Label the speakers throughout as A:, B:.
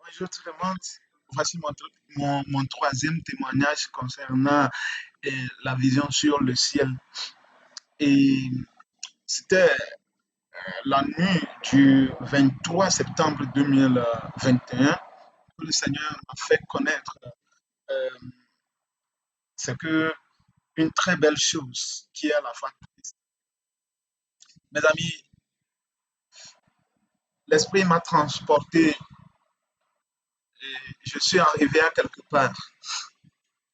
A: Bonjour tout le monde. Voici mon troisième témoignage concernant la vision sur le ciel. Et c'était la nuit du 23 septembre 2021 que le Seigneur m'a fait connaître euh, c'est que une très belle chose qui est à la fois triste. Mes amis, l'Esprit m'a transporté et je suis arrivé à quelque part.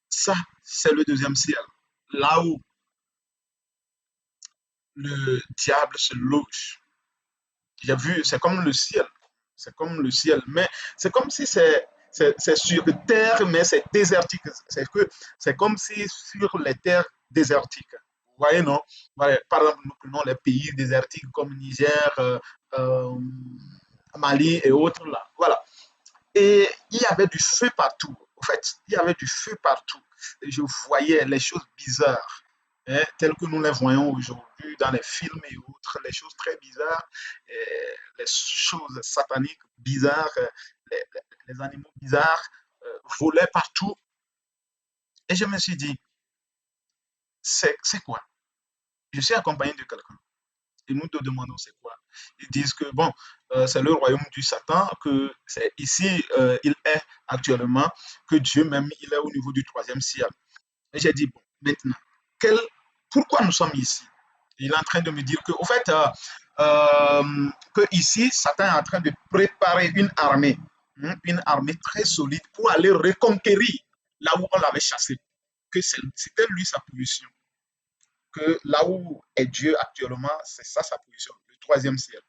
A: Ça, c'est le deuxième ciel. Là où le diable se loge. J'ai vu, c'est comme le ciel. C'est comme le ciel. Mais c'est comme si c'est sur terre, mais c'est désertique. C'est comme si sur les terres désertiques. Vous voyez, non? Voilà, par exemple, nous prenons les pays désertiques comme Niger, euh, Mali et autres là. Voilà. Et il y avait du feu partout. En fait, il y avait du feu partout. Et je voyais les choses bizarres, hein, telles que nous les voyons aujourd'hui dans les films et autres, les choses très bizarres, les choses sataniques bizarres, les, les animaux bizarres volaient partout. Et je me suis dit, c'est quoi? Je suis accompagné de quelqu'un. Et nous te demandons c'est quoi. Ils disent que bon, c'est le royaume du Satan, que c'est ici il est actuellement, que Dieu même il est au niveau du troisième ciel. Et j'ai dit bon, maintenant, quel, pourquoi nous sommes ici? Il est en train de me dire que, au fait, que ici Satan est en train de préparer une armée très solide pour aller reconquérir là où on l'avait chassé. Que c'était lui sa position que là où est Dieu actuellement, c'est ça sa position, le troisième ciel.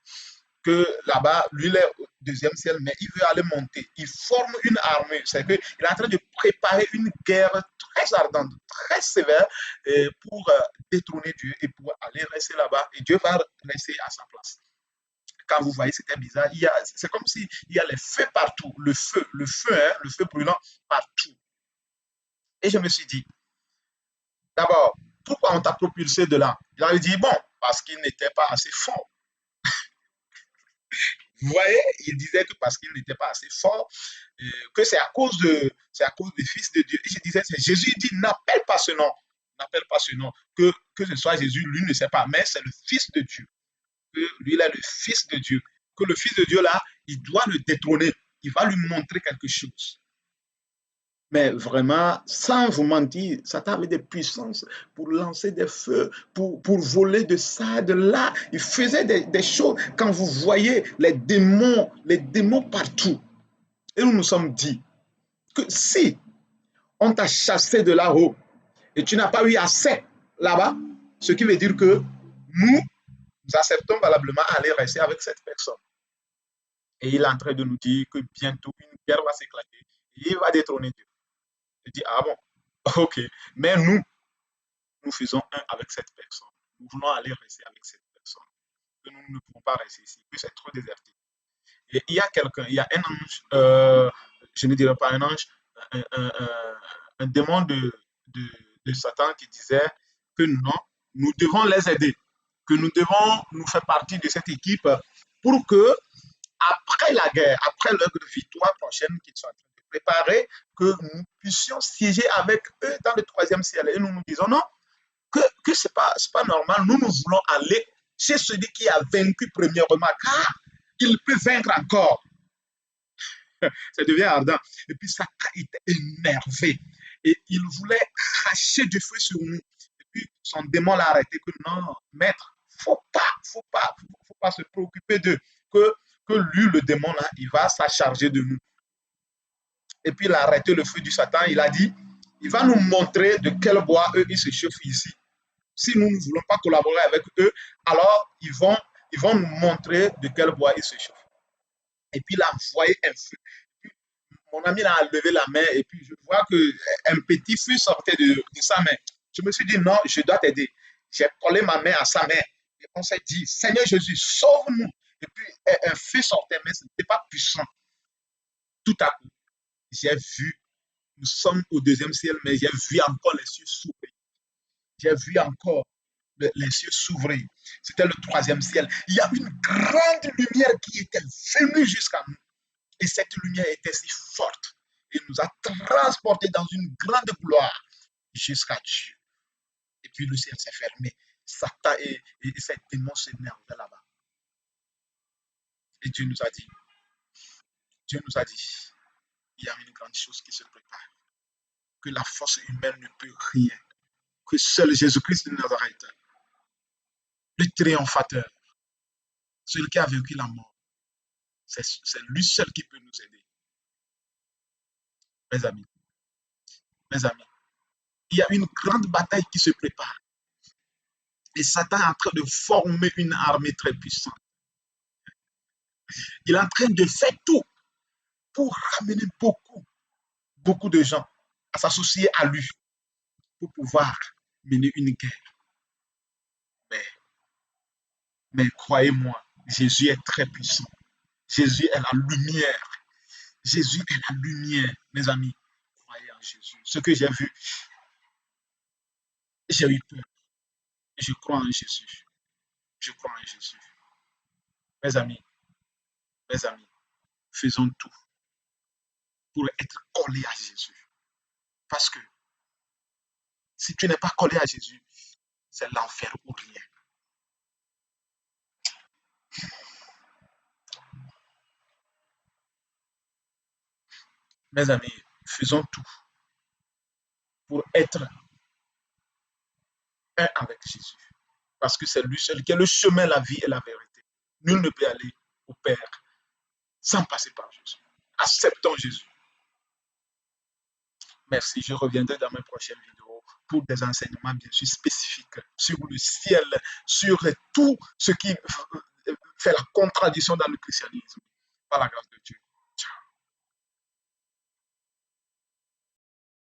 A: Que là-bas, lui, il est au deuxième ciel, mais il veut aller monter. Il forme une armée. C'est qu'il est en train de préparer une guerre très ardente, très sévère pour détrôner Dieu et pour aller rester là-bas. Et Dieu va rester à sa place. Quand vous voyez, c'était bizarre. C'est comme s'il y a les feux partout. Hein, le feu brûlant partout. Et je me suis dit, d'abord, pourquoi on t'a propulsé de là? Il avait dit, bon, parce qu'il n'était pas assez fort. Vous voyez, il disait que parce qu'il n'était pas assez fort, que c'est à cause du Fils de Dieu. Et je disais, c'est Jésus dit, n'appelle pas ce nom. N'appelle pas ce nom. Que ce soit Jésus, lui ne sait pas, mais c'est le Fils de Dieu. Que lui, il est le Fils de Dieu. Que le Fils de Dieu, là, il doit le détrôner. Il va lui montrer quelque chose. Mais vraiment, sans vous mentir, Satan avait des puissances pour lancer des feux, pour voler de ça, de là. Il faisait des choses. Quand vous voyez les démons partout. Et nous nous sommes dit que si on t'a chassé de là-haut et tu n'as pas eu assez là-bas, ce qui veut dire que nous acceptons valablement aller rester avec cette personne. Et il est en train de nous dire que bientôt une guerre va s'éclater et il va détrôner Dieu. Je dis, ah bon, ok. Mais nous faisons un avec cette personne. Nous voulons aller rester avec cette personne. Que nous ne pouvons pas rester ici, que c'est trop déserté. Et il y a quelqu'un, il y a un ange, je ne dirais pas un ange, un démon de Satan qui disait que non, nous devons les aider, que nous devons nous faire partie de cette équipe pour que, après la guerre, après leur victoire prochaine qu'ils sont en train de préparer, que nous puissions siéger avec eux dans le troisième ciel. Et nous nous disons non, que ce n'est pas normal. Nous, nous voulons aller chez celui qui a vaincu premièrement, car il peut vaincre encore. Ça devient ardent. Et puis Satan était énervé. Et il voulait cracher du feu sur nous. Et puis son démon l'a arrêté que non, maître, faut pas se préoccuper d'eux. Que lui, le démon, là, il va s'acharger de nous. Et puis il a arrêté le feu du Satan. Il a dit, il va nous montrer de quel bois eux, ils se chauffent ici. Si nous ne voulons pas collaborer avec eux, alors ils vont nous montrer de quel bois ils se chauffent. Et puis il a envoyé un feu. Mon ami a levé la main et puis je vois qu'un petit feu sortait de sa main. Je me suis dit, non, je dois t'aider. J'ai collé ma main à sa main. Et on s'est dit, Seigneur Jésus, sauve-nous. Et puis un feu sortait, mais ce n'était pas puissant. Tout à coup, j'ai vu, nous sommes au deuxième ciel, mais j'ai vu encore les cieux s'ouvrir. J'ai vu encore les cieux s'ouvrir. C'était le troisième ciel. Il y a une grande lumière qui était venue jusqu'à nous. Et cette lumière était si forte. Et nous a transportés dans une grande gloire jusqu'à Dieu. Et puis le ciel s'est fermé. Satan et ces démons s'énervaient là-bas. Et Dieu nous a dit, il y a une grande chose qui se prépare. Que la force humaine ne peut rien. Que seul Jésus-Christ de Nazareth, le triomphateur, celui qui a vaincu la mort, c'est lui seul qui peut nous aider. Mes amis, mes amis, il y a une grande bataille qui se prépare. Et Satan est en train de former une armée très puissante. Il est en train de faire tout pour ramener beaucoup de gens à s'associer à lui pour pouvoir mener une guerre. Mais croyez-moi, Jésus est très puissant. Jésus est la lumière. Jésus est la lumière, mes amis. Croyez en Jésus. Ce que j'ai vu, j'ai eu peur. Je crois en Jésus. Je crois en Jésus. Mes amis, mes amis, faisons tout pour être collés à Jésus. Parce que si tu n'es pas collé à Jésus, c'est l'enfer ou rien. Mes amis, faisons tout pour être un avec Jésus. Parce que c'est lui seul qui est le chemin, la vie et la vérité. Nul ne peut aller au Père sans passer par Jésus. Acceptons Jésus. Merci. Je reviendrai dans mes prochaines vidéos pour des enseignements bien sûr spécifiques sur le ciel, sur tout ce qui fait la contradiction dans le christianisme. Par la grâce de Dieu.